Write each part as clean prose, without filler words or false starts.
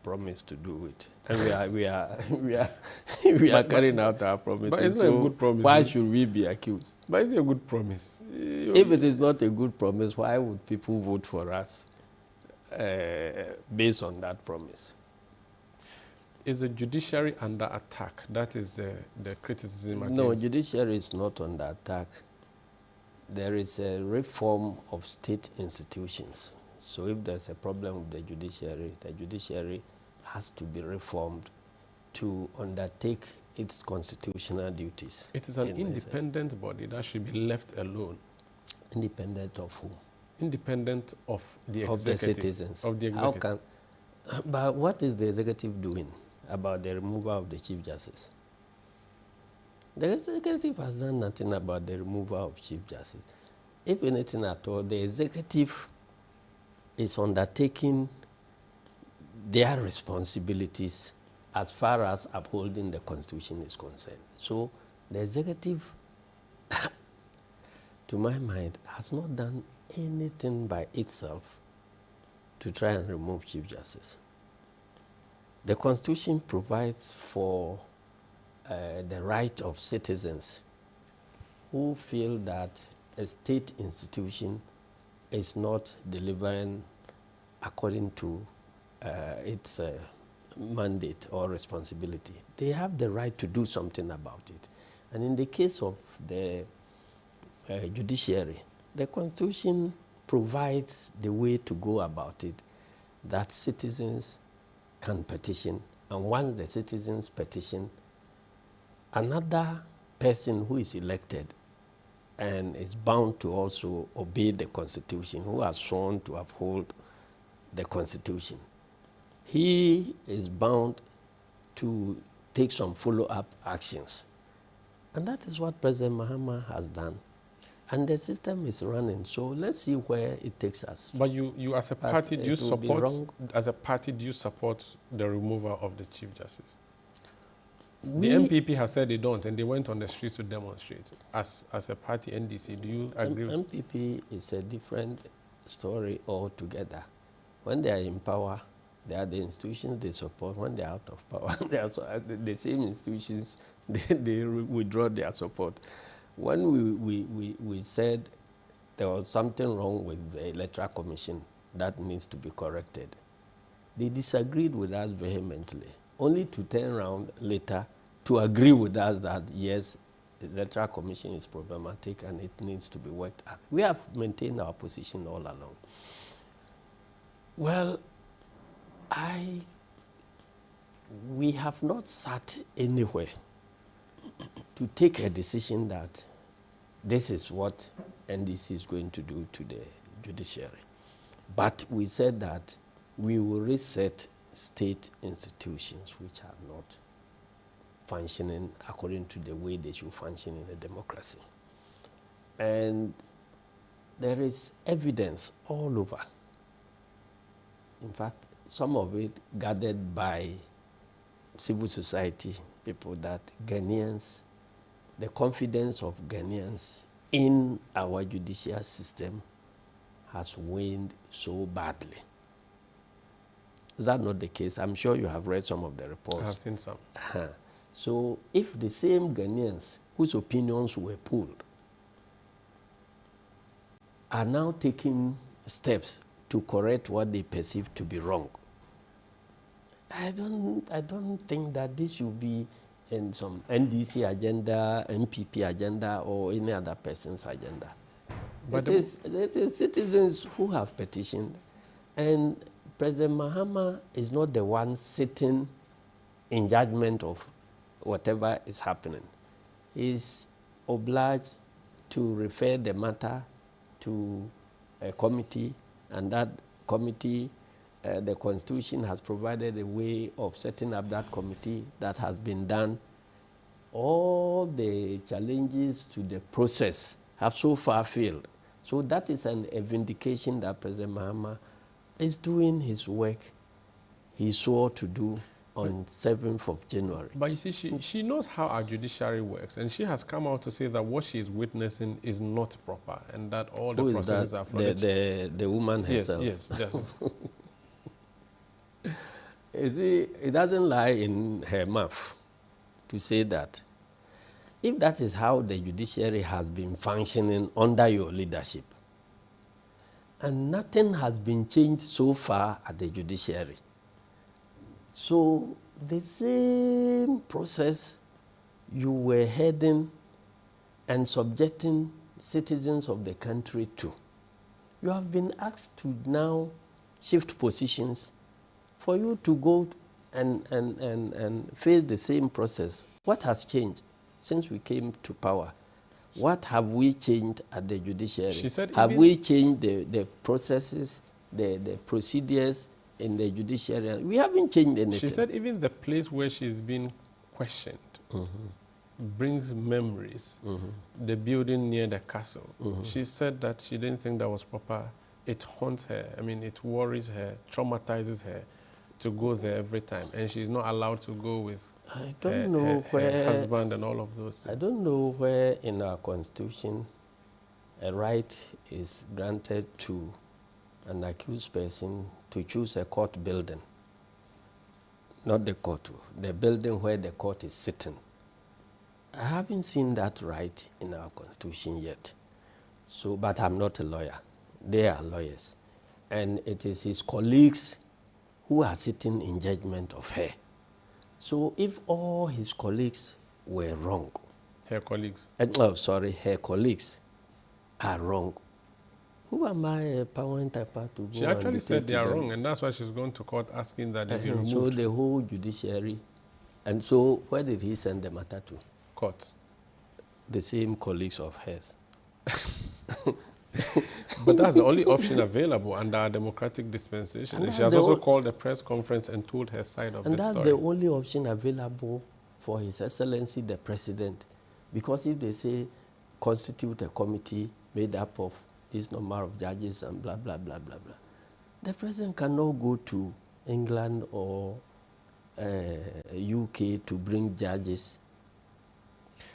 promised to do it, and we are carrying out our promises. But it's not a good promise. Why should we be accused? But it's a good promise. If it is not a good promise, why would people vote for us based on that promise? Is the judiciary under attack? That is the criticism against. No, judiciary is not under attack. There is a reform of state institutions. So if there's a problem with the judiciary has to be reformed to undertake its constitutional duties. It is an independent body that should be left alone. Independent of who? Independent of the executive. Of the citizens. Of the executive. But what is the executive doing about the removal of the Chief Justice? The executive has done nothing about the removal of Chief Justice. If anything at all, the executive is undertaking their responsibilities as far as upholding the Constitution is concerned. So the executive, to my mind, has not done anything by itself to try and remove Chief Justice. The Constitution provides for the right of citizens who feel that a state institution is not delivering according to its mandate or responsibility. They have the right to do something about it. And in the case of the judiciary, the Constitution provides the way to go about it, that citizens can petition. And once the citizens petition, another person who is elected and is bound to also obey the Constitution, who has sworn to uphold the Constitution, he is bound to take some follow-up actions. And that is what President Mahama has done. And the system is running, so let's see where it takes us. But you as a party, do you support the removal of the Chief Justice? The NPP has said they don't, and they went on the streets to demonstrate. As a party, NDC, do you agree? NPP is a different story altogether. When they are in power, they are the institutions they support. When they are out of power, they are the same institutions, they withdraw their support. When we said there was something wrong with the Electoral Commission that needs to be corrected, they disagreed with us vehemently, only to turn around later to agree with us that, yes, the Electoral Commission is problematic and it needs to be worked at. We have maintained our position all along. Well, we have not sat anywhere to take a decision that this is what NDC is going to do to the judiciary. But we said that we will reset state institutions which are not functioning according to the way they should function in a democracy. And there is evidence all over. In fact, some of it gathered by civil society people, that Ghanaians, the confidence of Ghanaians in our judicial system has waned so badly. Is that not the case? I'm sure you have read some of the reports. I have seen some. So if the same Ghanaians whose opinions were polled are now taking steps to correct what they perceive to be wrong, I don't think that this should be in some NDC agenda, NPP agenda, or any other person's agenda. But it is citizens who have petitioned, and President Mahama is not the one sitting in judgment of whatever is happening. He is obliged to refer the matter to a committee, and that committee, the Constitution has provided a way of setting up that committee. That has been done. All the challenges to the process have so far failed. So that is a vindication that President Mahama is doing his work he swore to do on 7th of January. But you see, she knows how our judiciary works, and she has come out to say that what she is witnessing is not proper, and that all the processes are flawed. The woman herself. Yes. You see, it doesn't lie in her mouth to say that. If that is how the judiciary has been functioning under your leadership, and nothing has been changed so far at the judiciary, so the same process you were heading and subjecting citizens of the country to, you have been asked to now shift positions for you to go and face the same process. What has changed since we came to power? What have we changed at the judiciary? She said have we changed the processes, the procedures in the judiciary? We haven't changed anything. She said even the place where she's been questioned brings memories. The building near the castle. She said that she didn't think that was proper. It haunts her. I mean, it worries her, traumatizes her to go there every time. And she's not allowed to go with her husband and all of those things. I don't know where in our constitution a right is granted to an accused person to choose a court building. Not the court, the building where the court is sitting. I haven't seen that right in our constitution yet. So, but I'm not a lawyer. They are lawyers. And it is his colleagues who are sitting in judgment of her. So if all his colleagues were wrong. Her colleagues? Her colleagues are wrong. Who am I, a power interpreter to go? She actually said they are wrong, and that's why she's going to court asking that they be removed. So the whole judiciary. And so where did he send the matter to? Court. The same colleagues of hers. But that's the only option available under our democratic dispensation. And she has also called a press conference and told her side of the story. And that's the only option available for His Excellency the President. Because if they say constitute a committee made up of this number of judges and blah, blah, blah, blah, blah, the President cannot go to England or UK to bring judges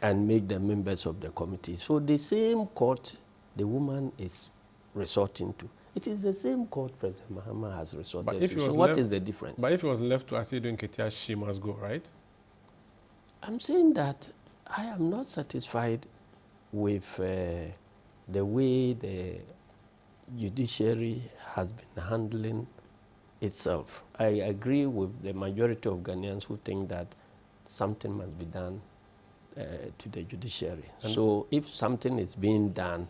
and make them members of the committee. So the same court the woman is resorting to, it is the same court President Mahama has resorted to. So what is the difference? But if it was left to Asiedu Nketia, she must go, right? I'm saying that I am not satisfied with the way the judiciary has been handling itself. I agree with the majority of Ghanaians who think that something must be done to the judiciary. And so if something is being done,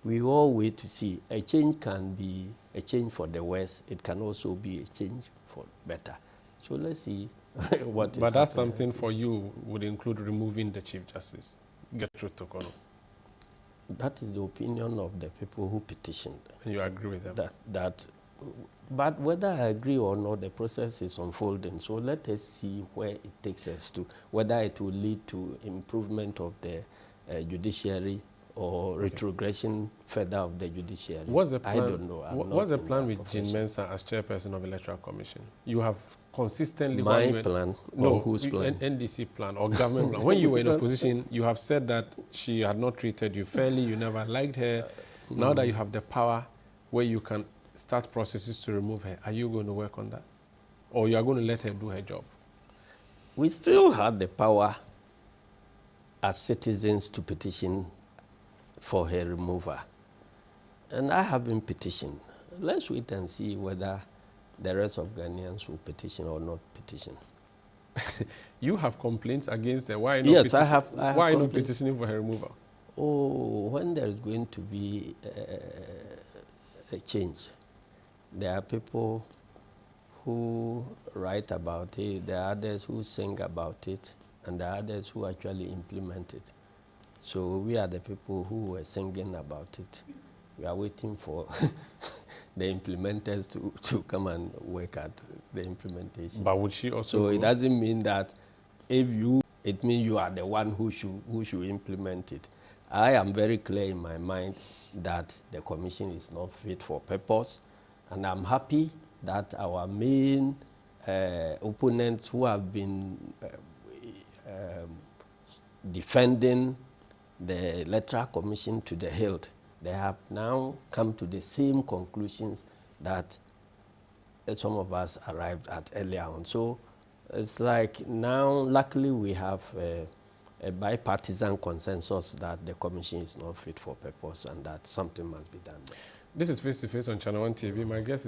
we all wait to see. A change can be a change for the worse. It can also be a change for better. So let's see what is happening. But that's something for you would include removing the Chief Justice, Gertrude Tokono. That is the opinion of the people who petitioned. And you agree with them? But whether I agree or not, the process is unfolding. So let us see where it takes us to, whether it will lead to improvement of the judiciary or retrogression further of the judiciary. What's the plan? I don't know. What's the plan with Jean Mensah as chairperson of Electoral Commission? You have consistently... My plan? No, whose plan? NDC plan or government plan. When you were in opposition, you have said that she had not treated you fairly, you never liked her. Now that you have the power where you can start processes to remove her, are you going to work on that? Or you are going to let her do her job? We still have the power as citizens to petition for her removal. And I have been petitioned. Let's wait and see whether the rest of Ghanaians will petition or not petition. You have complaints against her. Why Yes, I have. Why are you not petitioning for her removal? Oh, when there is going to be a change, there are people who write about it, there are others who sing about it, and there are others who actually implement it. So we are the people who were singing about it. We are waiting for the implementers to come and work at the implementation. But would she also? So it doesn't mean that it means you are the one who should implement it. I am very clear in my mind that the commission is not fit for purpose, and I'm happy that our main opponents who have been defending the Electoral Commission to the hilt, they have now come to the same conclusions that some of us arrived at earlier on. So it's like now, luckily, we have a bipartisan consensus that the commission is not fit for purpose and that something must be done there. This is Face to Face on Channel One TV. My guest